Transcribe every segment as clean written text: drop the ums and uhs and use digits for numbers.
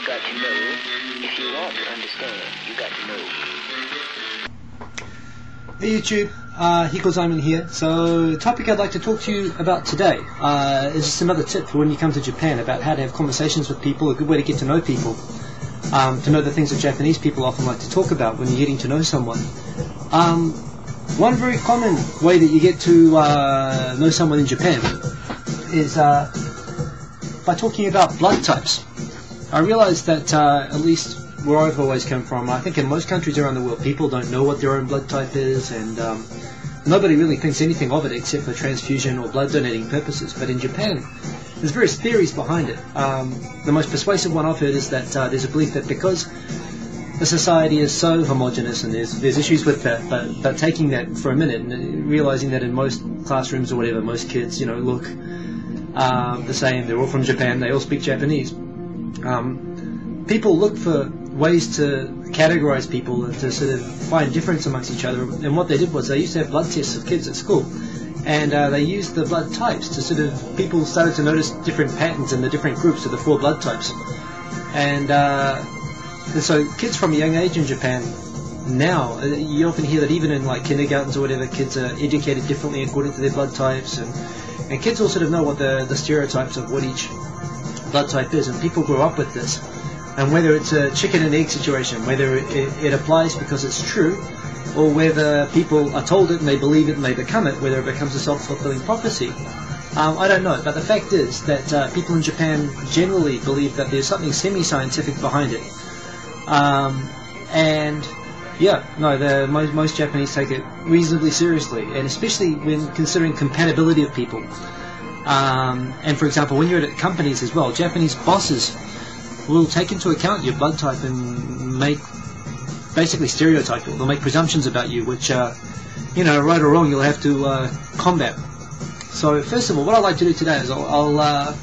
got to know. If you want to understand, you got to know. Hey YouTube, Hiko Simon here. So the topic I'd like to talk to you about today is just another tip for when you come to Japan about how to have conversations with people, a good way to get to know people, to know the things that Japanese people often like to talk about when you're getting to know someone. One very common way that you get to know someone in Japan is by talking about blood types. I realize that at least where I've always come from, I think in most countries around the world, people don't know what their own blood type is, and nobody really thinks anything of it except for transfusion or blood donating purposes. But in Japan, there's various theories behind it. The most persuasive one I've heard is that there's a belief that because the society is so homogenous and there's issues with that, but taking that for a minute and realizing that in most classrooms or whatever, most kids, look the same, they're all from Japan, they all speak Japanese. People look for ways to categorize people and to sort of find difference amongst each other, and what they did was they used to have blood tests of kids at school, and they used the blood types to sort of, people started to notice different patterns in the different groups of the 4 blood types, and so kids from a young age in Japan now, you often hear that even in like kindergartens or whatever, kids are educated differently according to their blood types, and kids all sort of know what the stereotypes of what each blood type is, and people grow up with this. And whether it's a chicken and egg situation, whether it applies because it's true, or whether people are told it and they believe it and they become it, whether it becomes a self-fulfilling prophecy, I don't know. But the fact is that people in Japan generally believe that there's something semi-scientific behind it. And yeah, no, most Japanese take it reasonably seriously, and especially when considering compatibility of people. And for example, when you're at companies as well, Japanese bosses will take into account your blood type and make basically stereotype it. They'll make presumptions about you, which, right or wrong, you'll have to combat. So first of all, what I'd like to do today is I'll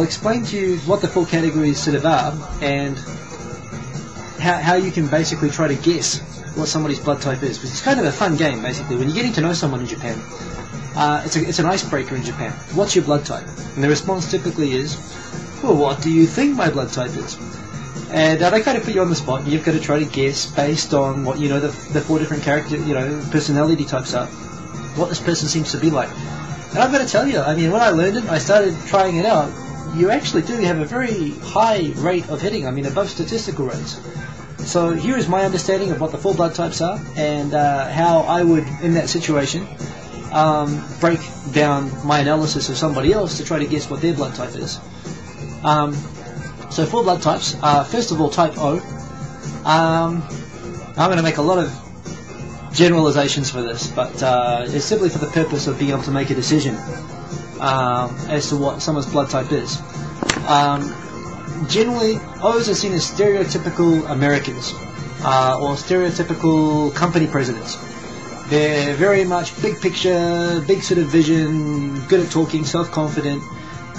explain to you what the 4 categories sort of are, and how you can basically try to guess what somebody's blood type is. Because it's kind of a fun game, basically. When you're getting to know someone in Japan, it's an icebreaker in Japan. What's your blood type? And the response typically is, well, what do you think my blood type is? And they kind of put you on the spot, and you've got to try to guess based on what the 4 different personality types are, what this person seems to be like. And I've got to tell you, I mean, when I learned it, I started trying it out. You actually do have a very high rate of hitting, above statistical rates. So here is my understanding of what the 4 blood types are, and how I would, in that situation, break down my analysis of somebody else to try to guess what their blood type is. So 4 blood types. First of all, type O. I'm going to make a lot of generalizations for this, but it's simply for the purpose of being able to make a decision as to what someone's blood type is. Generally, O's are seen as stereotypical Americans, or stereotypical company presidents. They're very much big picture, big sort of vision, good at talking, self-confident.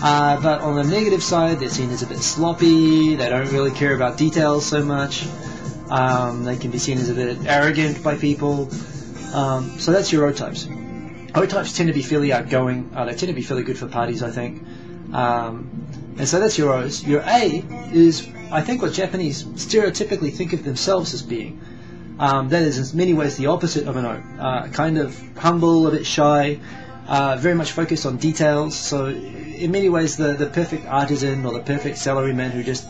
But on the negative side, they're seen as a bit sloppy, they don't really care about details so much, they can be seen as a bit arrogant by people, so that's your O types. O types tend to be fairly outgoing, they tend to be fairly good for parties, I think, and so that's your O's. Your A is, I think, what Japanese stereotypically think of themselves as being. That is in many ways the opposite of an O, kind of humble, a bit shy, very much focused on details, so in many ways the perfect artisan or the perfect salaryman who just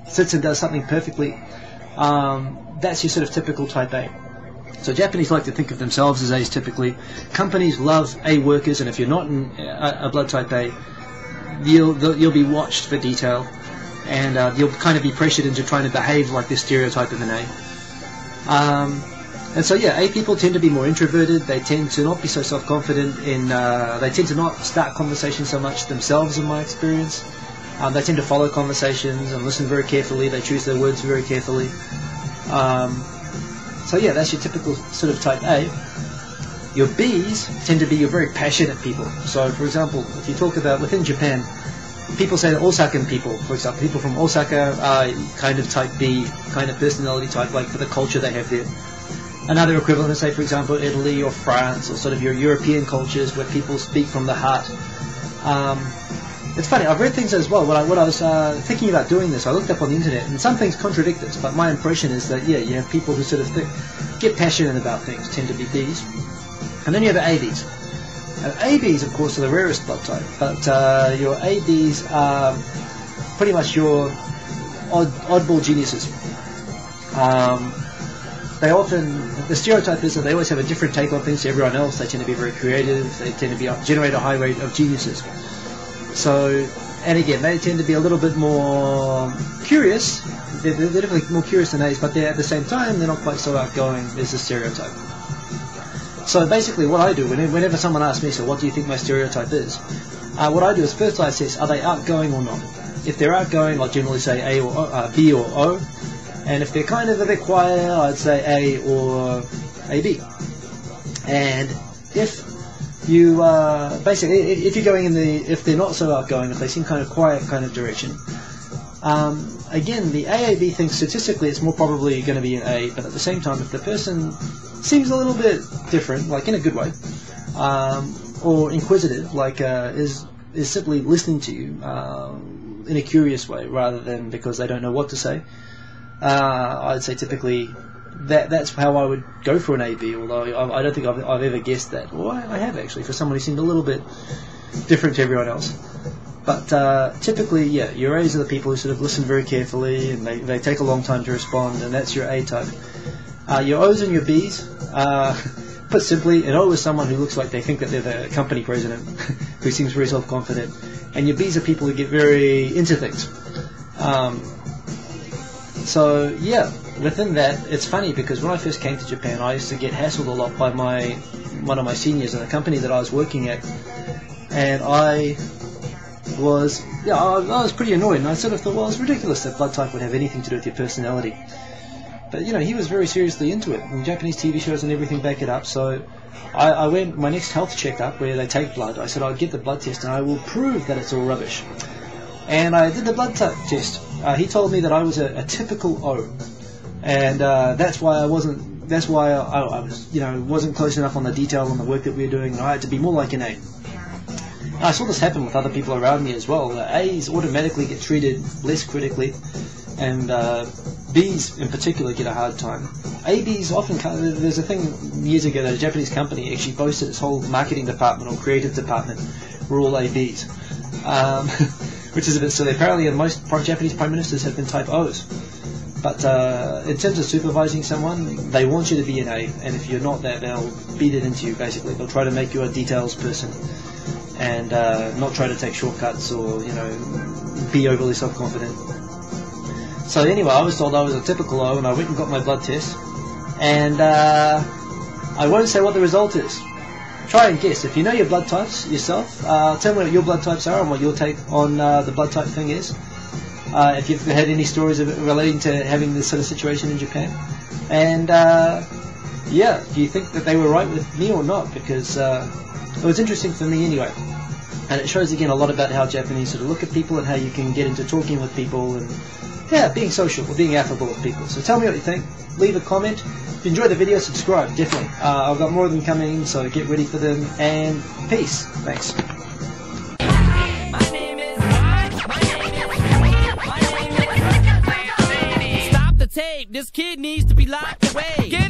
sits and does something perfectly, that's your sort of typical type A. So Japanese like to think of themselves as A's typically. Companies love A workers, and if you're not in a blood type A, you'll be watched for detail, and you'll kind of be pressured into trying to behave like this stereotype of an A. And so yeah, A people tend to be more introverted, they tend to not be so self-confident, they tend to not start conversations so much themselves in my experience. They tend to follow conversations and listen very carefully, they choose their words very carefully. So yeah, that's your typical sort of type A. Your B's tend to be your very passionate people. So for example, if you talk about within Japan, people say that Osakan people, for example, people from Osaka are kind of type B, kind of personality type, like for the culture they have there. Another equivalent is, say, for example, Italy or France, or sort of your European cultures where people speak from the heart. it's funny, I've read things as well. When I was thinking about doing this, I looked up on the internet, and some things contradict this, but my impression is that, yeah, you have people who sort of get passionate about things, tend to be Bs. And then you have ABs. And ABs, of course, are the rarest blood type, but your ABs are pretty much your oddball geniuses. They often, the stereotype is that they always have a different take on things to everyone else. They tend to be very creative. They tend to generate a high rate of geniuses. So, and again, they tend to be a little bit more curious. They're definitely more curious than A's, but they're at the same time, they're not quite so outgoing as the stereotype. So basically what I do, whenever someone asks me, so what do you think my stereotype is? What I do is first I assess, are they outgoing or not? If they're outgoing, I'll generally say A or O, B or O. And if they're kind of a bit quiet, I'd say A or AB. And if you basically, if you're going in if they're not so outgoing, if they seem kind of quiet kind of direction, again, the AAB thinks statistically it's more probably going to be an A, but at the same time, if the person seems a little bit different, like in a good way, or inquisitive, like is simply listening to you in a curious way rather than because they don't know what to say, I'd say typically that's how I would go for an AB, although I don't think I've ever guessed that. Well, I have actually, for someone who seemed a little bit different to everyone else. But typically, yeah, your A's are the people who sort of listen very carefully and they take a long time to respond, and that's your A type. Your O's and your B's, put simply, an O is someone who looks like they think that they're the company president, who seems very self-confident, and your B's are people who get very into things. So yeah, within that, it's funny because when I first came to Japan, I used to get hassled a lot by one of my seniors in the company that I was working at, and I was pretty annoyed, and I sort of thought, well, it's ridiculous that blood type would have anything to do with your personality. But he was very seriously into it, and Japanese TV shows and everything back it up. So I went my next health checkup where they take blood. I said I'll get the blood test and I will prove that it's all rubbish. And I did the blood test. He told me that I was a typical O, and that's why I wasn't. That's why I was, wasn't close enough on the detail on the work that we were doing, and I had to be more like an A. I saw this happen with other people around me as well. A's automatically get treated less critically, and B's in particular get a hard time. AB's often, there's a thing years ago that a Japanese company actually boasted its whole marketing department or creative department were all AB's, which is a bit silly. Apparently most Japanese prime ministers have been type O's. But in terms of supervising someone, they want you to be an A, and if you're not that, they'll beat it into you basically. They'll try to make you a details person, and not try to take shortcuts or be overly self-confident. So anyway, I was told I was a typical O, and I went and got my blood test, and I won't say what the result is. Try and guess. If you know your blood types yourself, tell me what your blood types are and what your take on the blood type thing is. If you've had any stories relating to having this sort of situation in Japan, and do you think that they were right with me or not? Because it was interesting for me anyway. And it shows again a lot about how Japanese sort of look at people and how you can get into talking with people and being social or being affable with people. So tell me what you think. Leave a comment. If you enjoyed the video, subscribe, definitely. I've got more of them coming, so get ready for them. And peace. Thanks. Stop the tape. This kid needs to be locked away.